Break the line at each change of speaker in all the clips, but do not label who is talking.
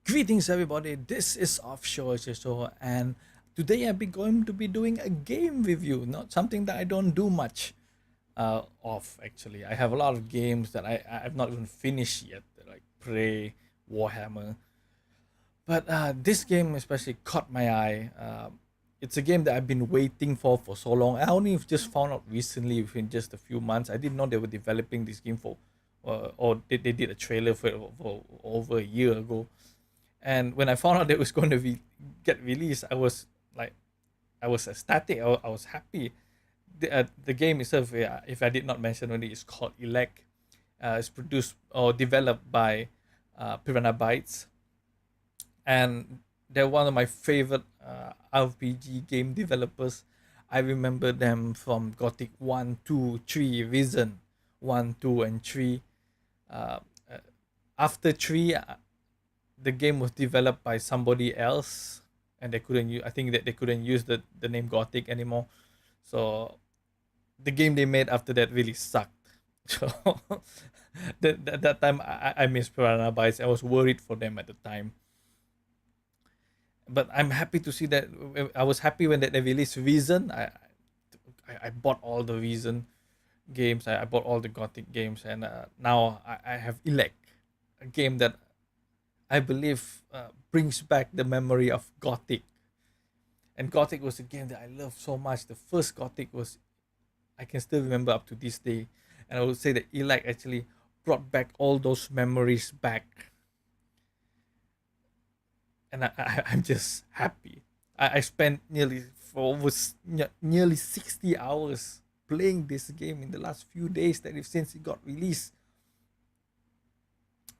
Greetings, everybody. This is Offshore Show, and today I'm going to be doing a game review. Not something that I don't do much of. Actually, I have a lot of games that I've not even finished yet, like Prey, Warhammer. But this game especially caught my eye. It's a game that I've been waiting for so long. I only just found out recently, within just a few months. I didn't know they were developing this game for, or they did a trailer for it for over a year ago. And when I found out it was going to be get released, I was like, I was ecstatic. I was happy. The game itself, yeah, if I did not mention already, is called Elex. It's produced or developed by Piranha Bytes, and they're one of my favorite RPG game developers. I remember them from Gothic 1, 2, 3, Risen 1, 2, and 3. Uh, uh, After 3, the game was developed by somebody else, and they couldn't use, I think that they couldn't use the name Gothic anymore. So the game they made after that really sucked. So that time I missed Piranha Bytes. I was worried for them at the time, but I'm happy to see that. I was happy when they released Reason. I bought all the Reason games. I bought all the Gothic games, and now I have Elect, a game that I believe brings back the memory of Gothic. And Gothic was a game that I loved so much. The first Gothic was, I can still remember up to this day. And I would say that Elec actually brought back all those memories back. And I'm just happy. I spent nearly 60 hours playing this game in the last few days that since it got released.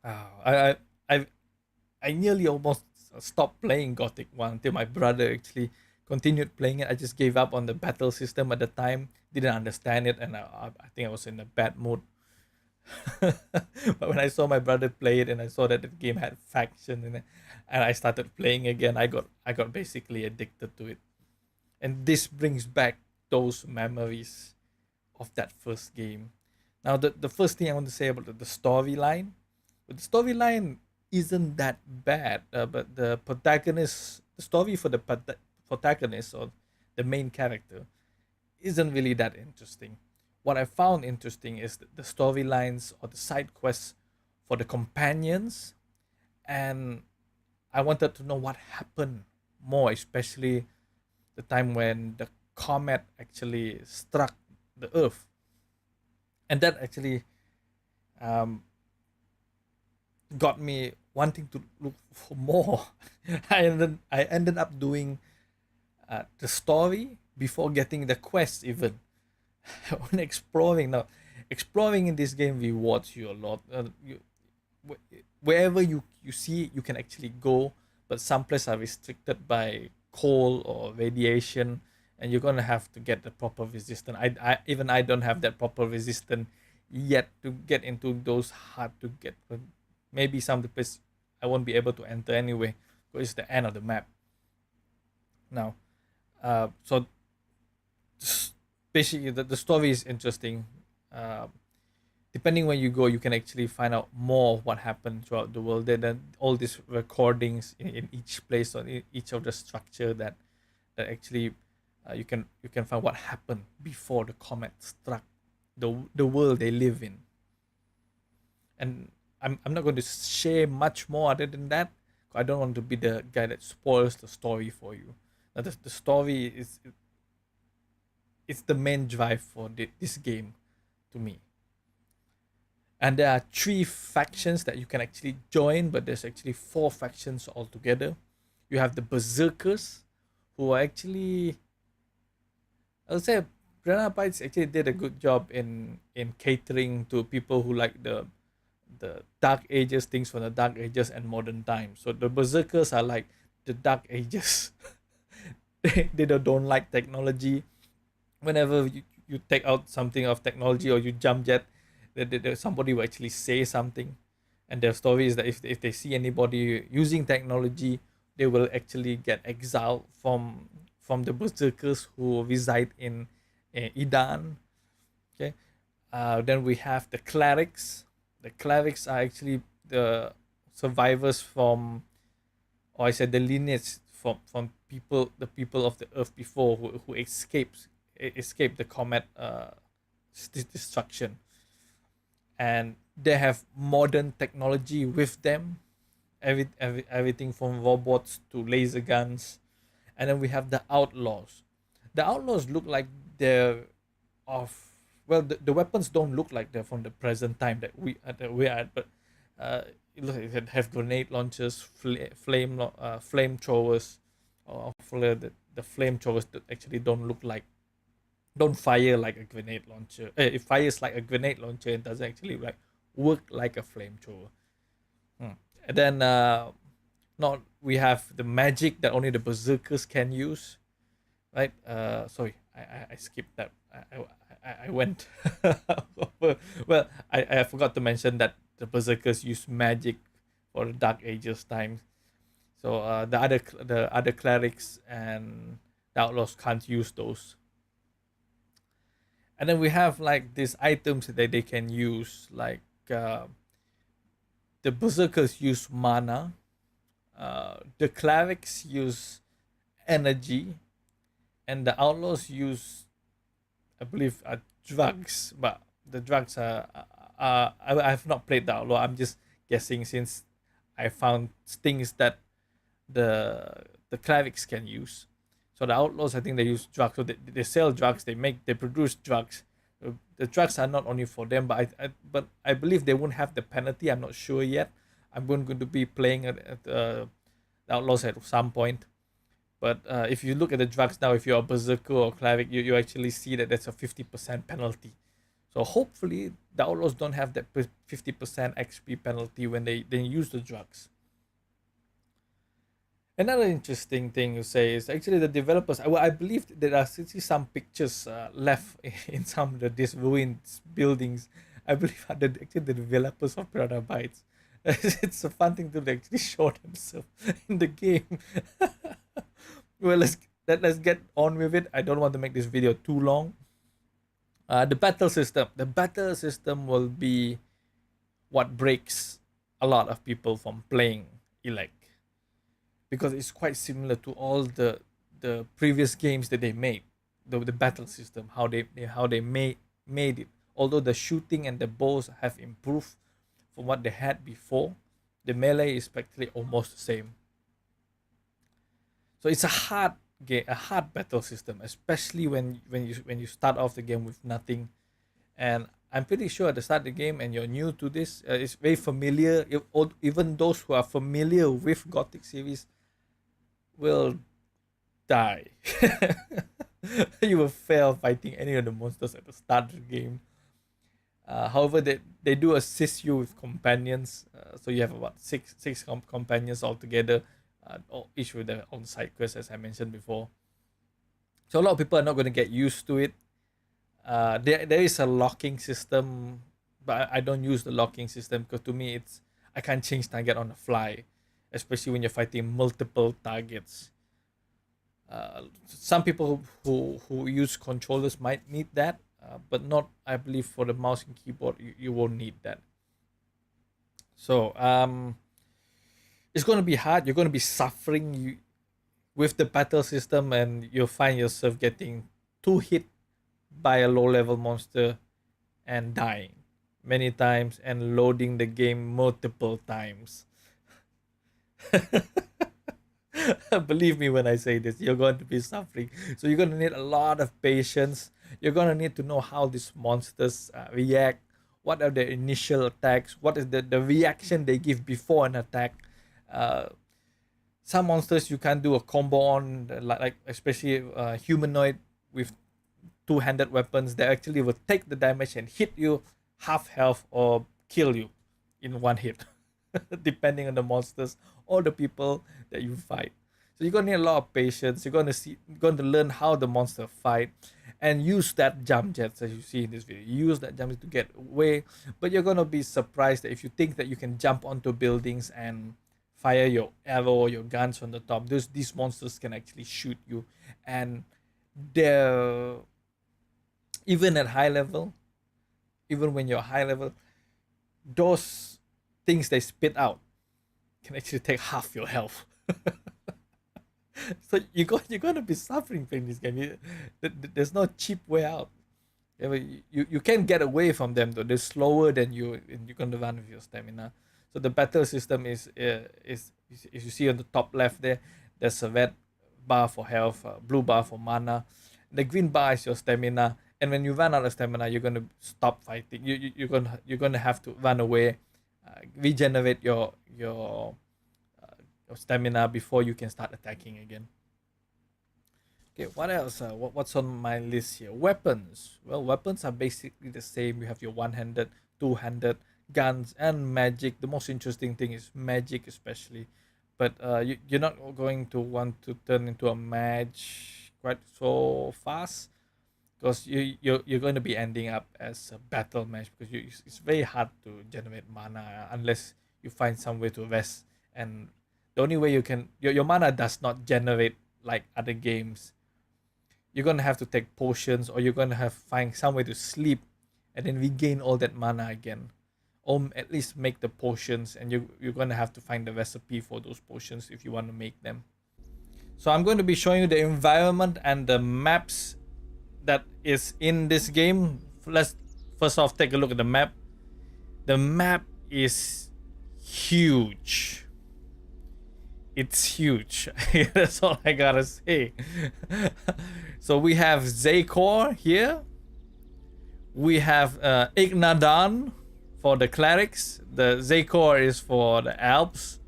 Uh, I, I, I I nearly almost stopped playing Gothic 1 until my brother actually continued playing it. I just gave up on the battle system at the time, didn't understand it, and I think I was in a bad mood. But when I saw my brother play it and I saw that the game had faction in it, and I started playing again, I got basically addicted to it. And this brings back those memories of that first game. Now, the first thing I want to say about the storyline, the storyline isn't that bad, but the story for the protagonist or the main character, isn't really that interesting. What I found interesting is the storylines or the side quests for the companions, and I wanted to know what happened more, especially the time when the comet actually struck the Earth, and that actually um, got me wanting to look for more. I ended up doing the story before getting the quest even. On exploring now, exploring in this game rewards you a lot. Wherever you see, you can actually go, but some places are restricted by coal or radiation, and you're gonna have to get the proper resistance. I don't have that proper resistance yet to get into those hard to get. Maybe some of the place I won't be able to enter anyway because it's the end of the map now. So basically, the story is interesting. Uh, Depending where you go, you can actually find out more of what happened throughout the world. Then all these recordings in each place or in each of the structure that actually you can find what happened before the comet struck the world they live in. And I'm not going to share much more other than that. I don't want to be the guy that spoils the story for you. Now, the story is it's the main drive for this game to me. And there are three factions that you can actually join, but there's actually four factions altogether. You have the Berserkers, who are actually, I would say, Piranha Bytes actually did a good job in catering to people who like the Dark Ages, things from the Dark Ages and modern times. So the Berserkers are like the Dark Ages. They don't like technology. Whenever you take out something of technology or you jump jet, somebody will actually say something. And their story is that if they see anybody using technology, they will actually get exiled from the berserkers who reside in Idan. Okay, then we have the clerics. The clerics are actually the survivors from or I said the lineage from people, the people of the earth before who escaped the comet destruction, and they have modern technology with them, everything from robots to laser guns. And then we have the outlaws. The outlaws look like they're of, well, the weapons don't look like they're from the present time that we are at, but it looks like they have grenade launchers, flamethrowers, or the flamethrowers that actually don't fire like a grenade launcher. It fires like a grenade launcher and doesn't actually like work like a flamethrower. And then not we have the magic that only the berserkers can use, right? Sorry, I skipped that. I went. Well, I forgot to mention that the berserkers use magic for the Dark Ages times. So the other clerics and the outlaws can't use those. And then we have like these items that they can use, like the berserkers use mana, the clerics use energy, and the outlaws use, I believe, drugs. But the drugs are I have not played the outlaw. I'm just guessing since I found things that the clerics can use. So the outlaws, I think they use drugs. So they sell drugs. They produce drugs. The drugs are not only for them, but I believe they won't have the penalty. I'm not sure yet. I'm going to be playing at the outlaws at some point. But if you look at the drugs now, if you're a berserker or cleric, you actually see that that's a 50% penalty. So hopefully the outlaws don't have that 50% XP penalty when they use the drugs. Another interesting thing to say is actually the developers. I believe there are still some pictures left in some of these ruined buildings. I believe are actually the developers of Piranha Bytes. It's a fun thing to actually show themselves in the game. Well, let's get on with it. I don't want to make this video too long. The battle system. The battle system will be what breaks a lot of people from playing Elex, because it's quite similar to all the previous games that they made. The battle system, how they made it. Although the shooting and the bows have improved from what they had before, the melee is practically almost the same. So it's a hard game, a hard battle system, especially when you start off the game with nothing. And I'm pretty sure at the start of the game and you're new to this, it's very familiar. Even those who are familiar with Gothic series will die. You will fail fighting any of the monsters at the start of the game. However, they do assist you with companions. So you have about six companions altogether, each with their own side quests, as I mentioned before. So a lot of people are not going to get used to it. There is a locking system, but I don't use the locking system because to me I can't change target on the fly, especially when you're fighting multiple targets. Some people who use controllers might need that, but not, I believe, for the mouse and keyboard. You won't need that. So it's going to be hard. You're going to be suffering with the battle system, and you'll find yourself getting 2 hit by a low level monster and dying many times and loading the game multiple times. Believe me when I say this, you're going to be suffering. So you're going to need a lot of patience. You're going to need to know how these monsters react. What are their initial attacks? What is the reaction they give before an attack? Some monsters you can't do a combo on, like especially humanoid with two-handed weapons. They actually will take the damage and hit you half health or kill you in one hit, depending on the monsters or the people that you fight. So you're gonna need a lot of patience. You're going to learn how the monster fight and use that jump jets as you see in this video. Use that jump jet to get away, but you're gonna be surprised that if you think that you can jump onto buildings and fire your arrow or your guns from the top, these monsters can actually shoot you, and they're even at high level, even when you're high level, those things they spit out can actually take half your health. So you're gonna be suffering playing this game. There's no cheap way out. Yeah, but you can get away from them though. They're slower than you, and you're gonna run with your stamina. So the battle system is you see on the top left there. There's a red bar for health, blue bar for mana. The green bar is your stamina, and when you run out of stamina, you're gonna stop fighting. You're gonna have to run away, regenerate your stamina before you can start attacking again. Okay, what else? What's on my list here? Weapons. Well, weapons are basically the same. You have your one-handed, two-handed, guns, and magic. The most interesting thing is magic, especially. But you're not going to want to turn into a mage quite so fast, because you're going to be ending up as a battle mage, because it's very hard to generate mana unless you find some way to rest. And the only way you can your mana does not generate like other games. You're gonna have to take potions, or you're gonna have find some way to sleep and then regain all that mana again, or at least make the potions, and you're gonna have to find the recipe for those potions if you want to make them. So I'm going to be showing you the environment and the maps that is in this game. Let's first off take a look at the map. The map is huge. It's huge. That's all I gotta say. So we have Zakor here. We have Ignadan for the clerics. The Zakor is for the Alps.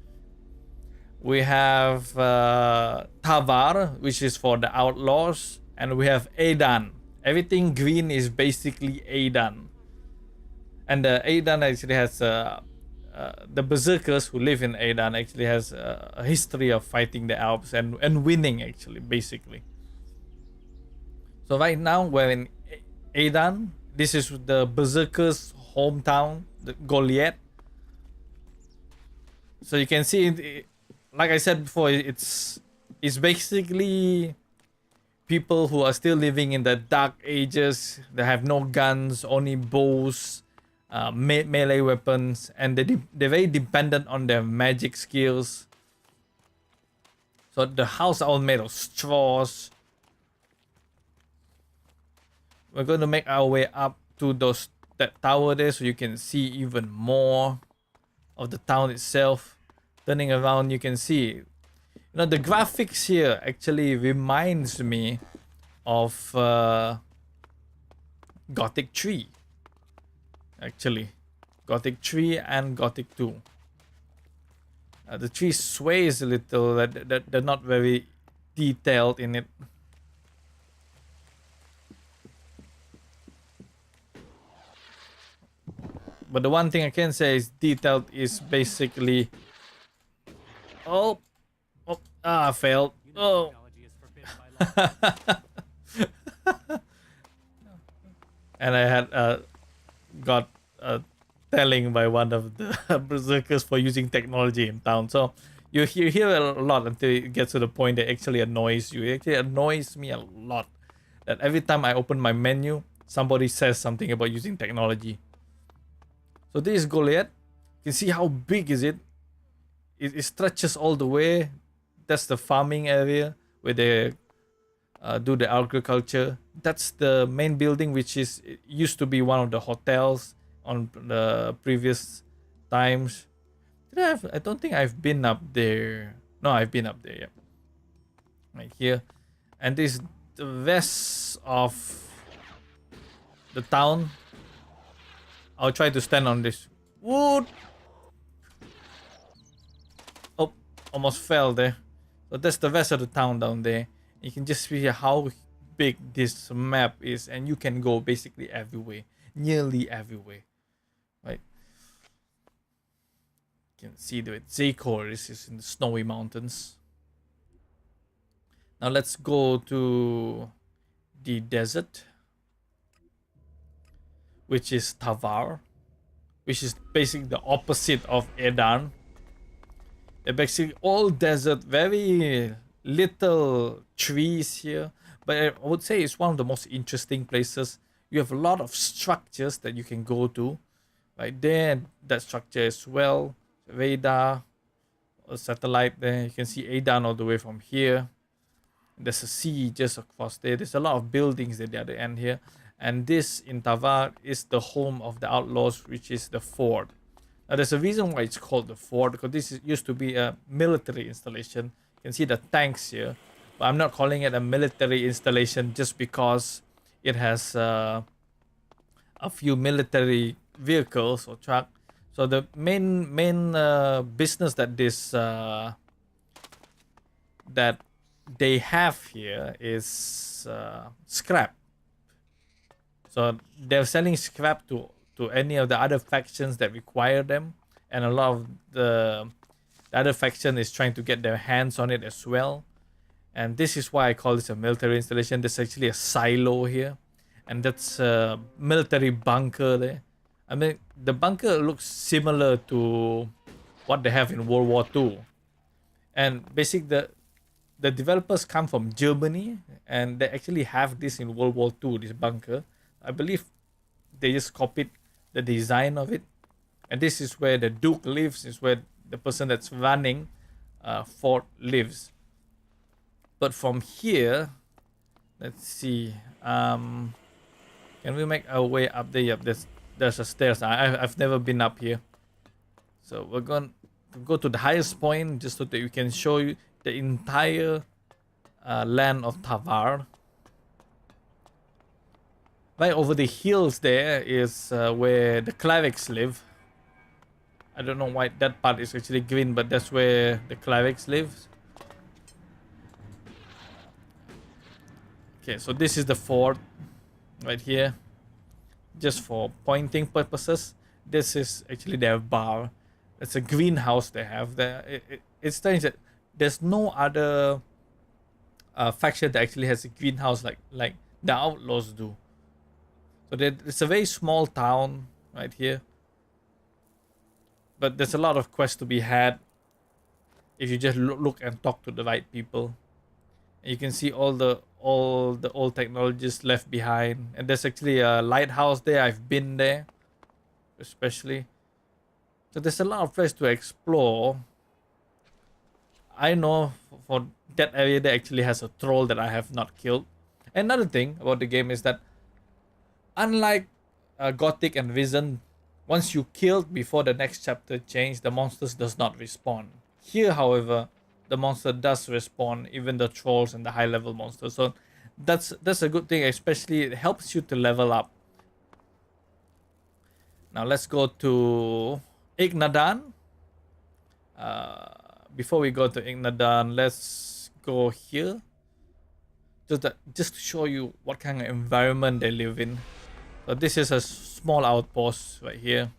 We have Tavar, which is for the outlaws. And we have Aidan. Everything green is basically Aidan. And Aidan actually has the berserkers who live in Aidan actually has a history of fighting the Alps and winning, actually, basically. So right now we're in Aidan. This is the berserkers' hometown, the Goliath. So you can see, like I said before, it's basically people who are still living in the dark ages. They have no guns, only bows, melee weapons, and they're very dependent on their magic skills. So the house are all made of straws. We're going to make our way up to that tower there, so you can see even more of the town itself. Turning around, you can see, the graphics here actually reminds me of Gothic 3. Actually, Gothic 3 and Gothic 2. The 3 sways a little, that they're not very detailed in it. But the one thing I can say is detailed is basically... I failed. Oh. And I had got telling by one of the berserkers for using technology in town. So you hear a lot until it gets to the point that actually annoys you. It actually annoys me a lot that every time I open my menu, somebody says something about using technology. So this is Goliath. You can see how big is it. It stretches all the way. That's the farming area where they do the agriculture. That's the main building, which used to be one of the hotels on the previous times. I don't think I've been up there. No, I've been up there. Yeah, right here. And this is the rest of the town. I'll try to stand on this wood. Oh, almost fell there. So that's the rest of the town down there. You can just see how big this map is, and you can go basically everywhere, nearly everywhere, right? You can see the Zakor. This is in the snowy mountains. Now let's go to the desert, which is Tavar, which is basically the opposite of Edan. They're basically all desert, very little trees here, but I would say it's one of the most interesting places. You have a lot of structures that you can go to. Right there, that structure as well. Radar, a satellite there. You can see Adan all the way from here. There's a sea just across there. There's a lot of buildings at the other end here. And this in Tavar is the home of the outlaws, which is the fort. Now, there's a reason why it's called the fort, because used to be a military installation. You can see the tanks here. But I'm not calling it a military installation just because it has a few military vehicles or truck. So the main business that that they have here is scrap. So they're selling scrap to any of the other factions that require them, and a lot of the other faction is trying to get their hands on it as well. And this is why I call this a military installation. There's actually a silo here, and that's a military bunker there. I mean, the bunker looks similar to what they have in World War II. And basically, the developers come from Germany, and they actually have this in World War II, this bunker. I believe they just copied the design of it. And this is where the Duke lives, is where the person that's running Fort lives. But from here, let's see. Can we make our way up there? Yep, there's a stairs. I've never been up here. So we're going to go to the highest point just so that we can show you the entire land of Tavar. Right over the hills there is where the clerics live. I don't know why that part is actually green, but that's where the clerics live. Okay, so this is the fort right here. Just for pointing purposes, this is actually their bar. It's a greenhouse they have there. It's strange that there's no other faction that actually has a greenhouse like the outlaws do. So it's a very small town right here, but there's a lot of quests to be had if you just look and talk to the right people. And you can see all the old technologies left behind, and there's actually a lighthouse there. I've been there, especially. So there's a lot of place to explore. I know for that area there actually has a troll that I have not killed. Another thing about the game is that unlike Gothic and Risen, once you killed before the next chapter change, the monsters does not respawn. Here, however, the monster does respawn, even the trolls and the high level monsters. So that's a good thing, especially it helps you to level up. Now let's go to Ignadan. Before we go to Ignadan, let's go here. Just to show you what kind of environment they live in. So this is a small outpost right here.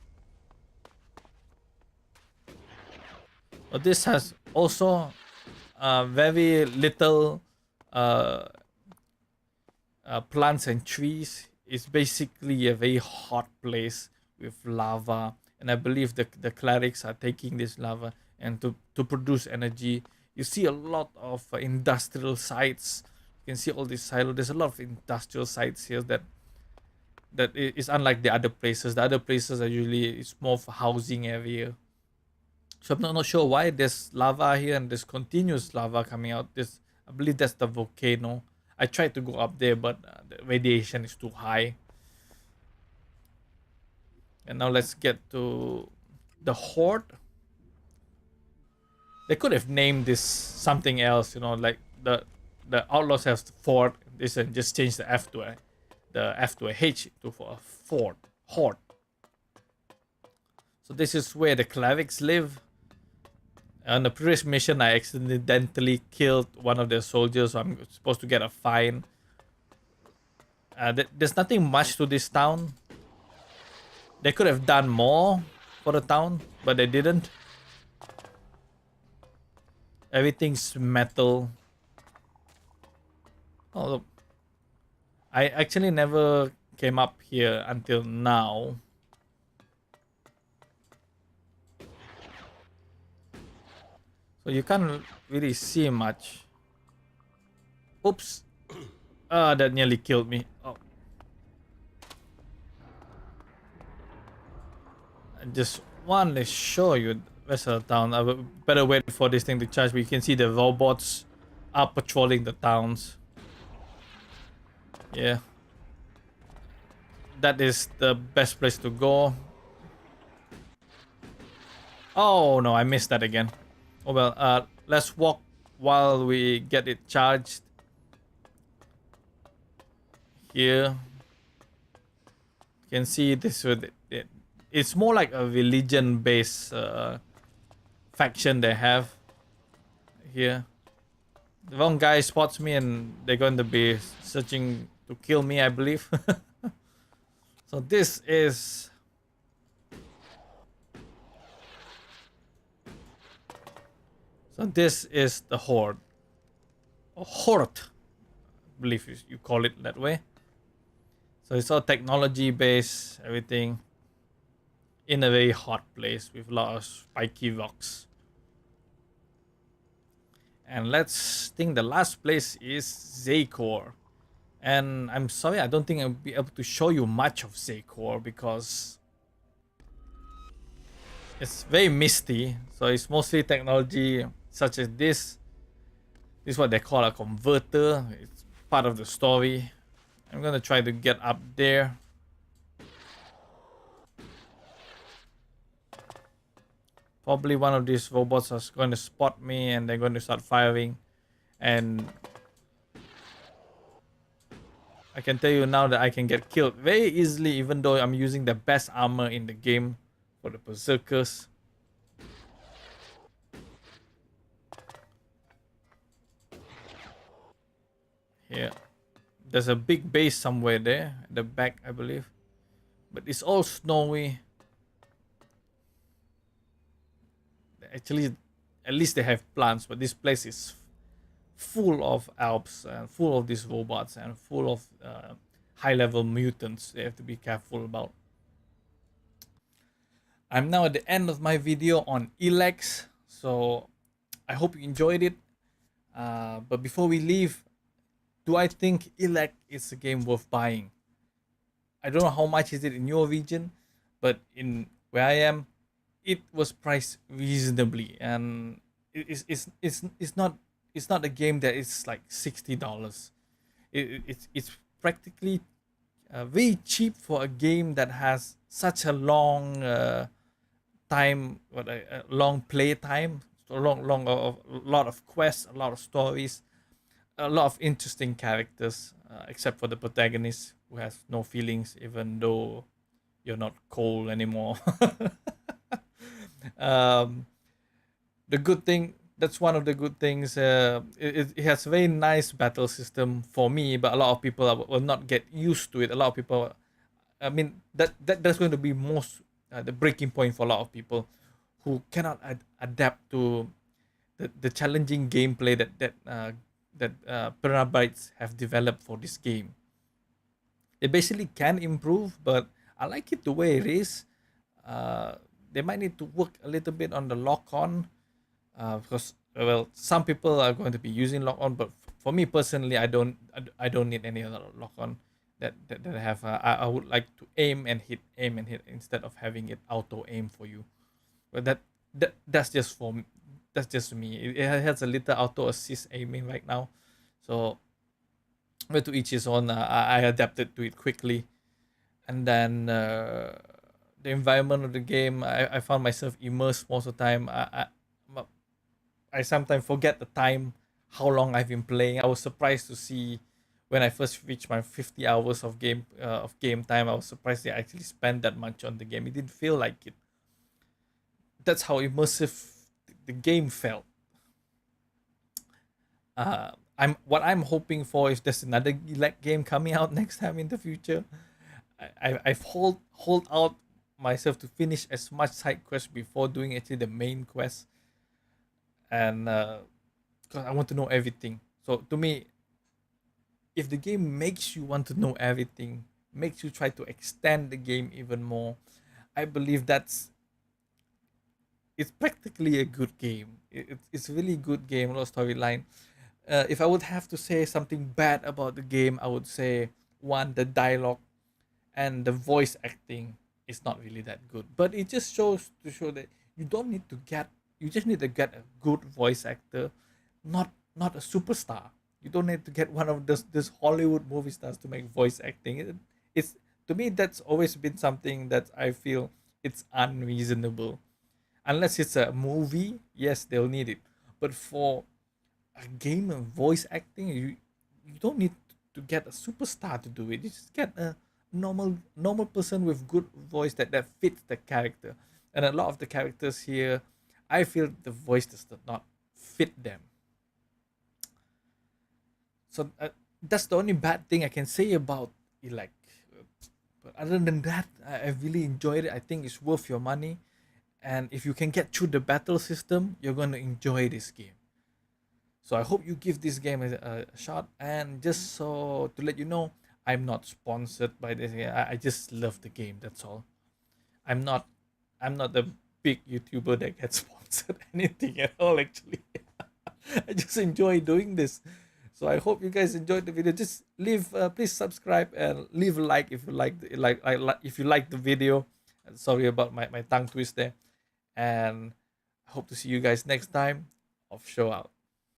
But this has also very little plants and trees. It's basically a very hot place with lava, and I believe the clerics are taking this lava and to produce energy. You see a lot of industrial sites. You can see all these silos. There's a lot of industrial sites here that is unlike the other places. The other places are usually it's more for housing area. So I'm not sure why there's lava here and there's continuous lava coming out. I believe that's the volcano. I tried to go up there, but the radiation is too high. And now let's get to the Horde. They could have named this something else, like the Outlaws have fort. This and just change the F to a H for a fort. Horde. So this is where the clerics live. On the previous mission, I accidentally killed one of their soldiers, so I'm supposed to get a fine. There's nothing much to this town. They could have done more for the town, but they didn't. Everything's metal. Oh, look. I actually never came up here until now. So you can't really see much. Oops. That nearly killed me. Oh. I just want to show you rest of the town. I would better wait for this thing to charge. But you can see the robots are patrolling the towns. Yeah, that is the best place to go. Oh no, I missed that again. Oh well, let's walk while we get it charged. Here, you can see this with it. It's more like a religion-based faction they have here. The wrong guy spots me and they're going to be searching to kill me, I believe. So this is the Horde. Or Horde, I believe you call it that way. So it's all technology based, everything in a very hot place with a lot of spiky rocks. And let's think the last place is Zakor. And I'm sorry, I don't think I'll be able to show you much of Zakor because it's very misty. So it's mostly technology such as this. This is what they call a converter. It's part of the story. I'm gonna try to get up there. Probably one of these robots is going to spot me and they're going to start firing. And I can tell you now that I can get killed very easily even though I'm using the best armor in the game for the berserkers. Here. There's a big base somewhere there at the back, I believe. But it's all snowy. Actually, at least they have plants, but this place is full of Alps and full of these robots and full of high-level mutants they have to be careful about. I'm now at the end of my video on Elex, so I hope you enjoyed it. But before we leave, do I think Elex is a game worth buying? I don't know how much is it in your region, but in where I am, it was priced reasonably, and it's not a game that is like $60. It's practically very cheap for a game that has such a long time, a long play time, so a lot of quests, a lot of stories, a lot of interesting characters, except for the protagonist who has no feelings, even though you're not Cole anymore. um, the good thing, that's one of the good things. It has a very nice battle system for me, but a lot of people will not get used to it. A lot of people, I mean, that's going to be most the breaking point for a lot of people who cannot adapt to the challenging gameplay that Piranha Bytes have developed for this game. It basically can improve, but I like it the way it is. They might need to work a little bit on the lock-on, because well, some people are going to be using lock-on, but for me personally, I don't need any other lock-on that I have. I would like to aim and hit instead of having it auto aim for you. But that's just for me. That's just me. It has a little auto assist aiming right now, so but to each his own. I adapted to it quickly, and then the environment of the game, I found myself immersed most of the time. I sometimes forget the time, how long I've been playing. I was surprised to see when I first reached my 50 hours of game time. I was surprised they actually spent that much on the game. It didn't feel like it. That's how immersive the game felt. I'm hoping for if there's another Elect game coming out next time in the future. I've hold out myself to finish as much side quests before doing actually the main quest, and because I want to know everything. So to me, if the game makes you want to know everything, makes you try to extend the game even more, I believe it's practically a good game. It's a really good game, a lot of storyline. If I would have to say something bad about the game, I would say one, the dialogue and the voice acting is not really that good. But it just shows to show that You don't need to get. You just need to get a good voice actor, not a superstar. You don't need to get one of this Hollywood movie stars to make voice acting. It's to me that's always been something that I feel it's unreasonable. Unless it's a movie, yes, they'll need it. But for a game of voice acting, you don't need to get a superstar to do it. You just get a normal person with good voice that fits the character. And a lot of the characters here, I feel the voice does not fit them. So that's the only bad thing I can say about Elec. But other than that, I really enjoyed it. I think it's worth your money. And if you can get through the battle system, you're going to enjoy this game. So I hope you give this game a shot. And just so to let you know, I'm not sponsored by this. I just love the game. That's all. I'm not I'm not the big YouTuber that gets sponsored anything at all. Actually, I just enjoy doing this. So I hope you guys enjoyed the video. Just leave, please subscribe and leave a like if you if you like the video. Sorry about my tongue twist there, and I hope to see you guys next time. Off show out.